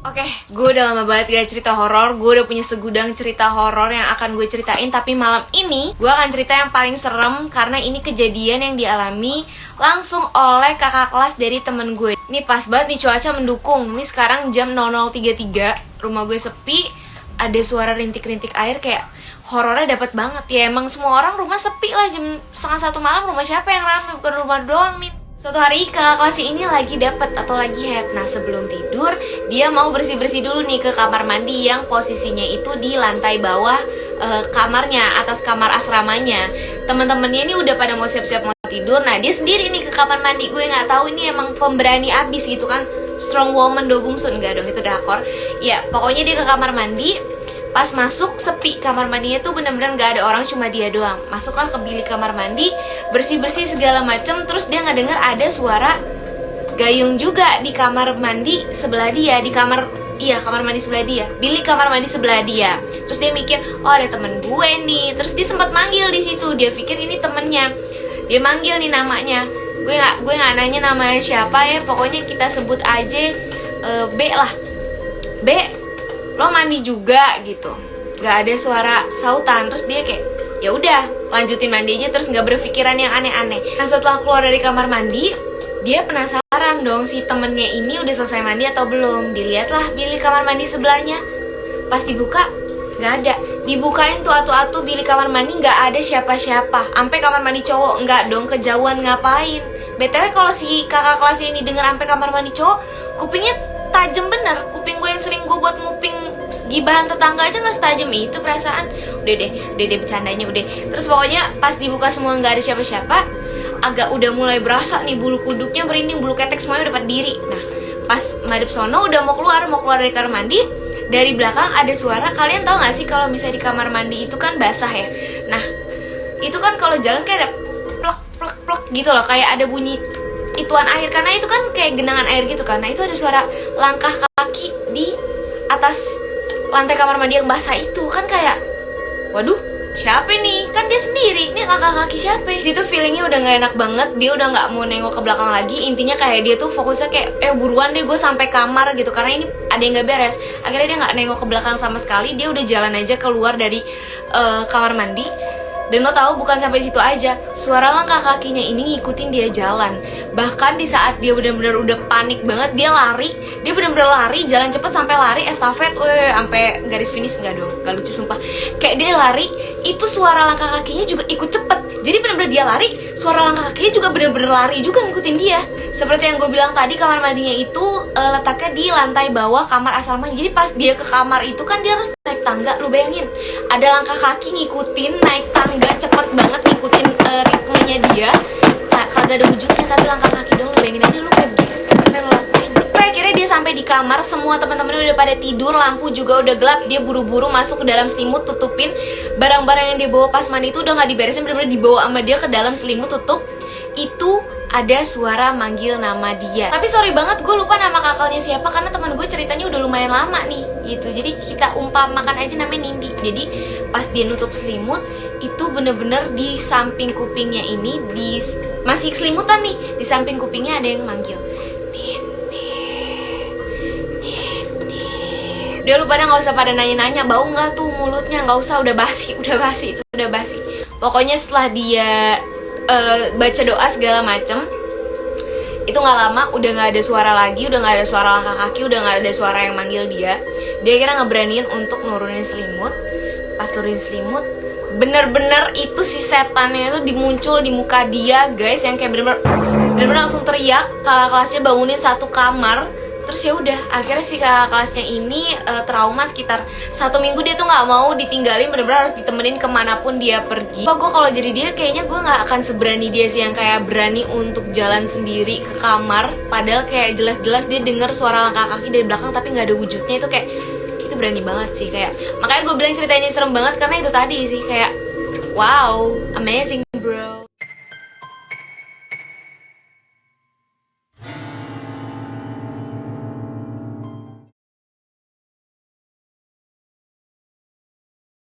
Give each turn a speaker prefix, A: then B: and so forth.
A: Oke, gue udah lama banget gak cerita horor. Gue udah punya segudang cerita horor yang akan gue ceritain. Tapi malam ini gue akan cerita yang paling serem, karena ini kejadian yang dialami langsung oleh kakak kelas dari temen gue. Ini pas banget nih, cuaca mendukung. Ini sekarang jam 00.33. Rumah gue sepi, ada suara rintik-rintik air, kayak horornya dapet banget. Ya emang semua orang rumah sepi lah, jam 1:30 malam. Rumah siapa yang rame? Bukan rumah doang, Min. Suatu hari kakak kelas ini lagi dapet atau lagi head. Nah, sebelum tidur dia mau bersih-bersih dulu nih ke kamar mandi yang posisinya itu di lantai bawah kamarnya, atas kamar asramanya. Teman-temannya ini udah pada mau siap-siap mau tidur. Nah, dia sendiri nih ke kamar mandi. Gue nggak tahu ini emang pemberani abis gitu kan, strong woman do bungsun, enggak dong, itu drakor. Ya pokoknya dia ke kamar mandi. Pas masuk sepi, kamar mandinya tuh bener-bener gak ada orang, cuma dia doang. Masuklah ke bilik kamar mandi, bersih-bersih segala macem. Terus dia nggak dengar ada suara gayung juga di kamar mandi sebelah dia, di kamar mandi sebelah dia, bilik kamar mandi sebelah dia. Terus dia mikir, oh ada temen gue nih. Terus dia sempat manggil di situ, dia pikir ini temennya. Dia manggil nih namanya. Gue nggak nanya namanya siapa ya, pokoknya kita sebut aja B lah. B, lo mandi juga gitu. Gak ada suara sautan. Terus dia kayak, ya udah lanjutin mandinya, terus nggak berpikiran yang aneh-aneh. Nah, setelah keluar dari kamar mandi, dia penasaran dong, si temennya ini udah selesai mandi atau belum. Dilihatlah bilik kamar mandi sebelahnya. Pas dibuka, nggak ada. Dibukain tuh atu-atu bilik kamar mandi, nggak ada siapa-siapa. Sampai kamar mandi cowok, nggak dong, kejauhan ngapain. BTW kalau si kakak kelas ini denger sampai kamar mandi cowok, kupingnya tajam bener. Kuping gue yang sering gue buat nguping gibahan tetangga aja nggak setajam itu perasaan. Udah deh bercandanya udah. Terus pokoknya pas dibuka semua nggak ada siapa-siapa, agak udah mulai berasa nih, bulu kuduknya merinding, bulu ketek semuanya udah pada diri. Nah, pas madep sono udah mau keluar dari kamar mandi, dari belakang ada suara. Kalian tahu nggak sih kalau misalnya di kamar mandi itu kan basah ya. Nah, itu kan kalau jalan kayak ada plek plek plek gitu loh, kayak ada bunyi ituan air, karena itu kan kayak genangan air gitu kan. Nah, itu ada suara langkah kaki di atas lantai kamar mandi yang basah itu. Kan kayak, waduh, siapa nih? Kan dia sendiri, ini langkah kaki siapa? Situ feelingnya udah gak enak banget. Dia udah gak mau nengok ke belakang lagi. Intinya kayak dia tuh fokusnya kayak, buruan deh gue sampai kamar gitu, karena ini ada yang gak beres. Akhirnya dia gak nengok ke belakang sama sekali. Dia udah jalan aja keluar dari kamar mandi. Dan lo tahu, bukan sampai situ aja, suara langkah kakinya ini ngikutin dia jalan. Bahkan di saat dia benar-benar udah panik banget, dia lari. Dia benar-benar lari, jalan cepet sampai lari estafet, sampai garis finish. Enggak dong, gak lucu sumpah. Kayak dia lari, itu suara langkah kakinya juga ikut cepet. Jadi benar-benar dia lari, suara langkah kakinya juga benar-benar lari juga ngikutin dia. Seperti yang gue bilang tadi, kamar mandinya itu letaknya di lantai bawah kamar asrama. Jadi pas dia ke kamar itu kan dia harus naik tangga. Lu bayangin, ada langkah kaki ngikutin naik tangga, cepet banget ngikutin ritmenya dia. Kagak ada wujudnya, tapi langkah kaki dong. Lu bayangin aja, lu kayak begitu, apa yang lu lakuin. Akhirnya dia sampai di kamar, semua teman-temannya udah pada tidur, lampu juga udah gelap. Dia buru-buru masuk ke dalam selimut, tutupin barang-barang yang dia bawa pas mandi itu udah gak diberesin, bener-bener dibawa sama dia ke dalam selimut, tutup. Itu ada suara manggil nama dia. Tapi sorry banget, gue lupa nama kakalnya siapa, karena teman gue ceritanya udah lumayan lama nih gitu. Jadi kita umpamakan aja namanya Nindi. Jadi pas dia nutup selimut, itu bener-bener di samping kupingnya ini, masih selimutan nih, di samping kupingnya ada yang manggil, Nindi. Udah, lu pada gak usah pada nanya-nanya bau gak tuh mulutnya, gak usah, udah basi itu udah basi. Pokoknya setelah dia baca doa segala macem, itu nggak lama udah nggak ada suara lagi, udah nggak ada suara langkah kaki, udah nggak ada suara yang manggil dia. Dia kira ngeberaniin untuk nurunin selimut. Pas turunin selimut, bener-bener itu si setannya itu dimuncul di muka dia, guys, yang kayak bener-bener langsung teriak. Kakak kelasnya bangunin satu kamar. Terus ya udah, akhirnya si kakak kelasnya ini trauma sekitar 1 minggu. Dia tuh nggak mau ditinggalin, bener-bener harus ditemenin kemanapun dia pergi. Gue kalau jadi dia, kayaknya gue nggak akan seberani dia sih, yang kayak berani untuk jalan sendiri ke kamar. Padahal kayak jelas-jelas dia dengar suara langkah kaki dari belakang, tapi nggak ada wujudnya. Itu kayak, itu berani banget sih. Kayak makanya gue bilang ceritanya serem banget, karena itu tadi sih, kayak wow, amazing.